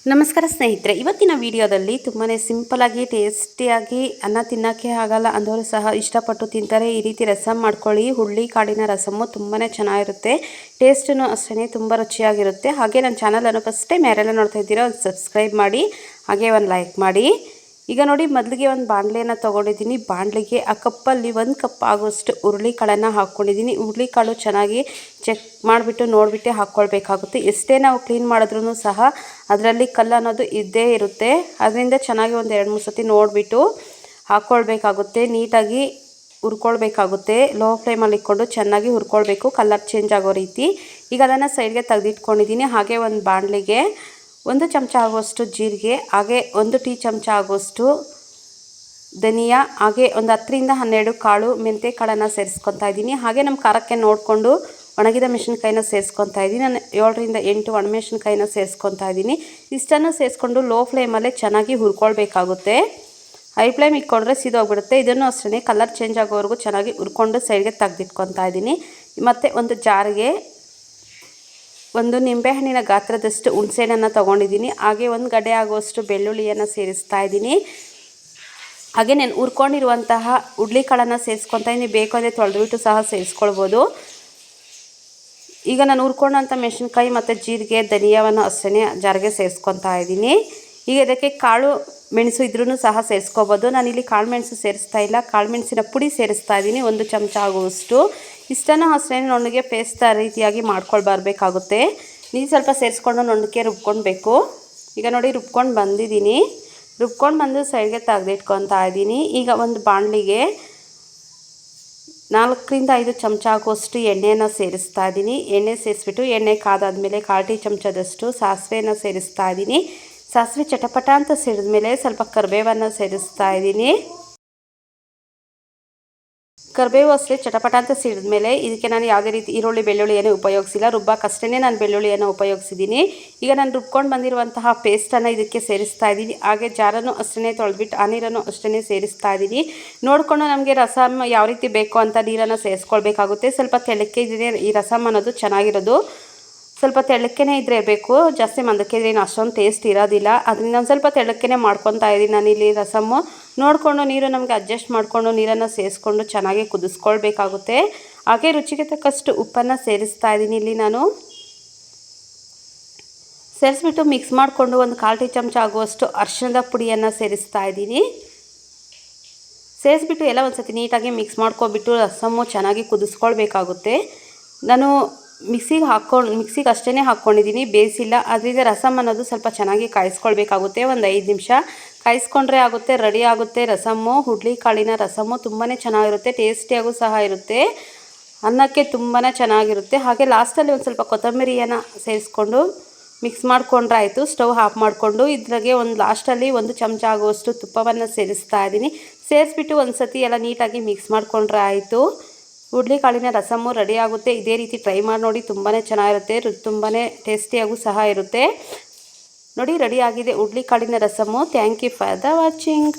ನಮಸ್ಕಾರ ಸ್ನೇಹಿತರೆ, ಇವತ್ತಿನ ವಿಡಿಯೋದಲ್ಲಿ ತುಂಬಾ ಸಿಂಪಲಾಗಿ ಟೇಸ್ಟಿಯಾಗಿ ಅನ್ನ ತಿನ್ನೋಕ್ಕೆ ಆಗಲ್ಲ ಅಂದವರು ಸಹ ಇಷ್ಟಪಟ್ಟು ತಿಂತಾರೆ. ಈ ರೀತಿ ರಸಮ್ ಮಾಡ್ಕೊಳ್ಳಿ. ಹುಳ್ಳಿ ಕಾಳಿನ ರಸಮ್ಮು ತುಂಬಾ ಚೆನ್ನಾಗಿರುತ್ತೆ, ಟೇಸ್ಟೂ ಅಷ್ಟೇ ತುಂಬ ರುಚಿಯಾಗಿರುತ್ತೆ. ಹಾಗೆ ನನ್ನ ಚಾನಲನ್ನು ಫಸ್ಟ್ ಟೈಮ್ ಯಾರೆಲ್ಲ ನೋಡ್ತಾ ಇದ್ದೀರೋ ಒಂದು ಸಬ್ಸ್ಕ್ರೈಬ್ ಮಾಡಿ, ಹಾಗೆ ಒಂದು ಲೈಕ್ ಮಾಡಿ. ಈಗ ನೋಡಿ, ಮೊದಲಿಗೆ ಒಂದು ಬಾಣಲೆಯನ್ನು ತೊಗೊಂಡಿದ್ದೀನಿ. ಬಾಣಲೆಗೆ ಆ ಕಪ್ಪಲ್ಲಿ 1 ಕಪ್ ಆಗೋಷ್ಟು ಹುರುಳಿಕಾಳನ್ನು ಹಾಕ್ಕೊಂಡಿದ್ದೀನಿ. ಹುರುಳಿಕಾಳು ಚೆನ್ನಾಗಿ ಚೆಕ್ ಮಾಡಿಬಿಟ್ಟು ನೋಡಿಬಿಟ್ಟು ಹಾಕ್ಕೊಳ್ಬೇಕಾಗುತ್ತೆ. ಎಷ್ಟೇ ನಾವು ಕ್ಲೀನ್ ಮಾಡಿದ್ರೂ ಸಹ ಅದರಲ್ಲಿ ಕಲ್ಲು ಅನ್ನೋದು ಇದ್ದೇ ಇರುತ್ತೆ. ಅದರಿಂದ ಚೆನ್ನಾಗಿ ಒಂದು 2-3 ಸತಿ ನೋಡಿಬಿಟ್ಟು ಹಾಕ್ಕೊಳ್ಬೇಕಾಗುತ್ತೆ. ನೀಟಾಗಿ ಹುರ್ಕೊಳ್ಬೇಕಾಗುತ್ತೆ. ಲೋ ಫ್ಲೇಮಲ್ಲಿ ಇಟ್ಕೊಂಡು ಚೆನ್ನಾಗಿ ಹುರ್ಕೊಳ್ಬೇಕು, ಕಲರ್ ಚೇಂಜ್ ಆಗೋ ರೀತಿ. ಈಗ ಅದನ್ನು ಸೈಡ್ಗೆ ತೆಗೆದಿಟ್ಕೊಂಡಿದ್ದೀನಿ. ಹಾಗೆ ಒಂದು ಬಾಣಲೆಗೆ 1 ಚಮಚ ಆಗುವಷ್ಟು ಜೀರಿಗೆ, ಹಾಗೆ 1 ಟೀ ಚಮಚ ಆಗುವಷ್ಟು ಧನಿಯಾ, ಹಾಗೆ ಒಂದು 10ರಿಂದ 12 ಕಾಳು ಮೆಂತ್ಯ ಕಾಳನ್ನು ಸೇರಿಸ್ಕೊತಾ ಇದ್ದೀನಿ. ಹಾಗೆ ನಮ್ಮ ಖಾರಕ್ಕೆ ನೋಡಿಕೊಂಡು ಒಣಗಿದ ಮೆಣಸಿನ್ಕಾಯಿನ ಸೇರಿಸ್ಕೊತಾ ಇದ್ದೀನಿ. ನಾನು 7ರಿಂದ 8 ಒಣಮೆಣಸಿನ್ಕಾಯಿನ ಸೇರಿಸ್ಕೊತಾ ಇದ್ದೀನಿ. ಇಷ್ಟನ್ನು ಸೇರಿಸ್ಕೊಂಡು ಲೋ ಫ್ಲೇಮಲ್ಲೇ ಚೆನ್ನಾಗಿ ಹುರ್ಕೊಳ್ಬೇಕಾಗುತ್ತೆ. ಹೈ ಫ್ಲೇಮ್ ಇಟ್ಕೊಂಡ್ರೆ ಸೀದೋಗ್ಬಿಡುತ್ತೆ. ಇದನ್ನು ಅಷ್ಟೇ ಕಲರ್ ಚೇಂಜ್ ಆಗೋವರೆಗೂ ಚೆನ್ನಾಗಿ ಹುರ್ಕೊಂಡು ಸೈಡ್ಗೆ ತೆಗೆದಿಟ್ಕೊತಾ ಇದ್ದೀನಿ. ಮತ್ತು ಒಂದು ಜಾರಿಗೆ 1 ನಿಂಬೆಹಣ್ಣಿನ ಗಾತ್ರದಷ್ಟು ಹುಣಸೆಹಣ್ಣನ್ನು ತೊಗೊಂಡಿದ್ದೀನಿ. ಹಾಗೆ 1 ಗಡ್ಡೆ ಆಗುವಷ್ಟು ಬೆಳ್ಳುಳ್ಳಿಯನ್ನು ಸೇರಿಸ್ತಾ ಇದ್ದೀನಿ. ಹಾಗೆ ನಾನು ಹುರ್ಕೊಂಡಿರುವಂತಹ ಹುರುಳಿಕಾಳನ್ನು ಸೇರಿಸ್ಕೊತಾ ಇದ್ದೀನಿ. ಬೇಕು ಅಂದರೆ ತೊಳೆದ್ಬಿಟ್ಟು ಸಹ ಸೇರಿಸ್ಕೊಳ್ಬೋದು. ಈಗ ನಾನು ಹುರ್ಕೊಂಡಂಥ ಮೆಣಸಿನ್ಕಾಯಿ ಮತ್ತು ಜೀರಿಗೆ ಧನಿಯಾವನ್ನು ಅಷ್ಟೇ ಜಾರಿಗೆ ಸೇರಿಸ್ಕೊತಾ ಇದ್ದೀನಿ. ಈಗ ಇದಕ್ಕೆ ಕಾಳು ಮೆಣಸು ಇದ್ರೂ ಸಹ ಸೇರಿಸ್ಕೋಬೋದು. ನಾನಿಲ್ಲಿ ಕಾಳು ಮೆಣಸು ಸೇರಿಸ್ತಾ ಇಲ್ಲ, ಕಾಳು ಮೆಣಸಿನ ಪುಡಿ ಸೇರಿಸ್ತಾ ಇದ್ದೀನಿ 1 ಚಮಚ ಆಗುವಷ್ಟು. ಇಷ್ಟನ್ನು ಅಷ್ಟೇ ನುಣ್ಣಗೆ ಪೇಸ್ಟ್ ರೀತಿಯಾಗಿ ಮಾಡ್ಕೊಳ್ಬರ್ಬೇಕಾಗುತ್ತೆ. ನೀರು ಸ್ವಲ್ಪ ಸೇರಿಸ್ಕೊಂಡು ನುಣ್ಣಗೆ ರುಬ್ಕೊಳ್ಬೇಕು. ಈಗ ನೋಡಿ, ರುಬ್ಕೊಂಡು ಬಂದಿದ್ದೀನಿ. ರುಬ್ಕೊಂಡು ಬಂದು ಸೈಡ್ಗೆ ತೆಗೆದಿಟ್ಕೊತಾ ಇದ್ದೀನಿ. ಈಗ ಒಂದು ಬಾಣಲಿಗೆ 4ರಿಂದ 5 ಚಮಚ ಆಗುವಷ್ಟು ಎಣ್ಣೆಯನ್ನು ಸೇರಿಸ್ತಾ ಇದ್ದೀನಿ. ಎಣ್ಣೆ ಸೇರಿಸ್ಬಿಟ್ಟು ಎಣ್ಣೆ ಕಾದಾದಮೇಲೆ 1/4 ಟೀ ಚಮಚದಷ್ಟು ಸಾಸಿವೆಯನ್ನು ಸೇರಿಸ್ತಾ ಇದ್ದೀನಿ. ಸಾಸಿವೆ ಚಟಪಟ ಅಂತ ಸಿಡಿದ್ಮೇಲೆ ಸ್ವಲ್ಪ ಕರಿಬೇವನ್ನು ಸೇರಿಸ್ತಾ ಇದ್ದೀನಿ. ಕರಿಬೇವು ಅಷ್ಟೇ ಚಟಪಟ ಅಂತ ಸಿಡಿದ್ಮೇಲೆ ಇದಕ್ಕೆ ನಾನು ಯಾವುದೇ ರೀತಿ ಈರುಳ್ಳಿ ಬೆಳ್ಳುಳ್ಳಿಯನ್ನು ಉಪಯೋಗಿಸಿಲ್ಲ, ರುಬ್ಬಕ್ಕಷ್ಟೇ ನಾನು ಬೆಳ್ಳುಳ್ಳಿಯನ್ನು ಉಪಯೋಗಿಸಿದ್ದೀನಿ. ಈಗ ನಾನು ರುಬ್ಕೊಂಡು ಬಂದಿರುವಂತಹ ಪೇಸ್ಟನ್ನು ಇದಕ್ಕೆ ಸೇರಿಸ್ತಾ ಇದ್ದೀನಿ. ಹಾಗೆ ಜಾರನ್ನು ಅಷ್ಟೇ ತೊಳೆದ್ಬಿಟ್ಟು ಆ ನೀರನ್ನು ಅಷ್ಟೇ ಸೇರಿಸ್ತಾ ಇದ್ದೀನಿ. ನೋಡಿಕೊಂಡು ನಮಗೆ ರಸಮ್ ಯಾವ ರೀತಿ ಬೇಕು ಅಂತ ನೀರನ್ನು ಸೇರಿಸ್ಕೊಳ್ಬೇಕಾಗುತ್ತೆ. ಸ್ವಲ್ಪ ತೆಳ್ಳಕ್ಕೆ ಇದ್ದರೆ ಈ ರಸಮ್ ಅನ್ನೋದು ಚೆನ್ನಾಗಿರೋದು. ಸ್ವಲ್ಪ ತೆಳ್ಳಕ್ಕೇ ಇದ್ದರೆ ಬೇಕು, ಜಾಸ್ತಿ ಮಂದಕ್ಕೆ ಇದ್ರೆ ಏನು ಅಷ್ಟೊಂದು ಟೇಸ್ಟ್ ಇರೋದಿಲ್ಲ. ಅದರಿಂದ ಒಂದು ಸ್ವಲ್ಪ ತೆಳ್ಳಕ್ಕೇ ಮಾಡ್ಕೊತಾ ಇದ್ದೀನಿ ನಾನಿಲ್ಲಿ ರಸಮ್ಮು. ನೋಡಿಕೊಂಡು ನೀರು ನಮಗೆ ಅಡ್ಜಸ್ಟ್ ಮಾಡಿಕೊಂಡು ನೀರನ್ನು ಸೇರಿಸ್ಕೊಂಡು ಚೆನ್ನಾಗಿ ಕುದಿಸ್ಕೊಳ್ಬೇಕಾಗುತ್ತೆ. ಹಾಗೆ ರುಚಿಗೆ ತಕ್ಕಷ್ಟು ಉಪ್ಪನ್ನು ಸೇರಿಸ್ತಾ ಇದ್ದೀನಿ ಇಲ್ಲಿ ನಾನು. ಸೇರಿಸ್ಬಿಟ್ಟು ಮಿಕ್ಸ್ ಮಾಡಿಕೊಂಡು ಒಂದು 1/4 ಟೀ ಚಮಚ ಆಗುವಷ್ಟು ಅರಿಶಿಣದ ಪುಡಿಯನ್ನು ಸೇರಿಸ್ತಾ ಇದ್ದೀನಿ. ಸೇರಿಸ್ಬಿಟ್ಟು ಎಲ್ಲ ಒಂದು ಸತಿ ನೀಟಾಗಿ ಮಿಕ್ಸ್ ಮಾಡ್ಕೊಬಿಟ್ಟು ರಸಮ್ಮು ಚೆನ್ನಾಗಿ ಕುದಿಸ್ಕೊಳ್ಬೇಕಾಗುತ್ತೆ. ನಾನು ಮಿಕ್ಸಿಗೆ ಅಷ್ಟೇ ಹಾಕ್ಕೊಂಡಿದ್ದೀನಿ, ಬೇಯಿಸಿಲ್ಲ. ಅದರಿಂದ ರಸಮ್ ಅನ್ನೋದು ಸ್ವಲ್ಪ ಚೆನ್ನಾಗಿ ಕಾಯಿಸ್ಕೊಳ್ಬೇಕಾಗುತ್ತೆ. ಒಂದು 5 ನಿಮಿಷ ಕಾಯಿಸ್ಕೊಂಡ್ರೆ ಆಗುತ್ತೆ, ರೆಡಿ ಆಗುತ್ತೆ ರಸಮ್ಮು. ಹುರುಳಿಕಾಳಿನ ರಸಮ್ಮು ತುಂಬಾ ಚೆನ್ನಾಗಿರುತ್ತೆ, ಟೇಸ್ಟಿಯಾಗೂ ಸಹ ಇರುತ್ತೆ, ಅನ್ನಕ್ಕೆ ತುಂಬಾ ಚೆನ್ನಾಗಿರುತ್ತೆ. ಹಾಗೆ ಲಾಸ್ಟಲ್ಲಿ ಒಂದು ಸ್ವಲ್ಪ ಕೊತ್ತಂಬರಿಯನ್ನು ಸೇರಿಸ್ಕೊಂಡು ಮಿಕ್ಸ್ ಮಾಡ್ಕೊಂಡ್ರೆ ಆಯಿತು. ಸ್ಟವ್ ಆಫ್ ಮಾಡಿಕೊಂಡು ಇದ್ರಾಗೆ ಒಂದು ಲಾಸ್ಟಲ್ಲಿ 1 ಚಮಚ ಆಗುವಷ್ಟು ತುಪ್ಪವನ್ನು ಸೇರಿಸ್ತಾ ಇದ್ದೀನಿ. ಸೇರಿಸ್ಬಿಟ್ಟು ಒಂದು ಸತಿ ಎಲ್ಲ ನೀಟಾಗಿ ಮಿಕ್ಸ್ ಮಾಡಿಕೊಂಡ್ರೆ ಆಯಿತು. ಹುರುಳಿಕಾಳಿನ ರಸಮ್ಮು ರೆಡಿ ಆಗುತ್ತೆ. ಇದೇ ರೀತಿ ಟ್ರೈ ಮಾಡಿ ನೋಡಿ, ತುಂಬಾ ಚೆನ್ನಾಗಿರುತ್ತೆ, ತುಂಬಾ ಟೇಸ್ಟಿಯಾಗೂ ಸಹ ಇರುತ್ತೆ. ನೋಡಿ, ರೆಡಿ ಆಗಿದೆ ಹುರುಳಿಕಾಳಿನ ರಸಮ್ಮು. Thank you for the watching.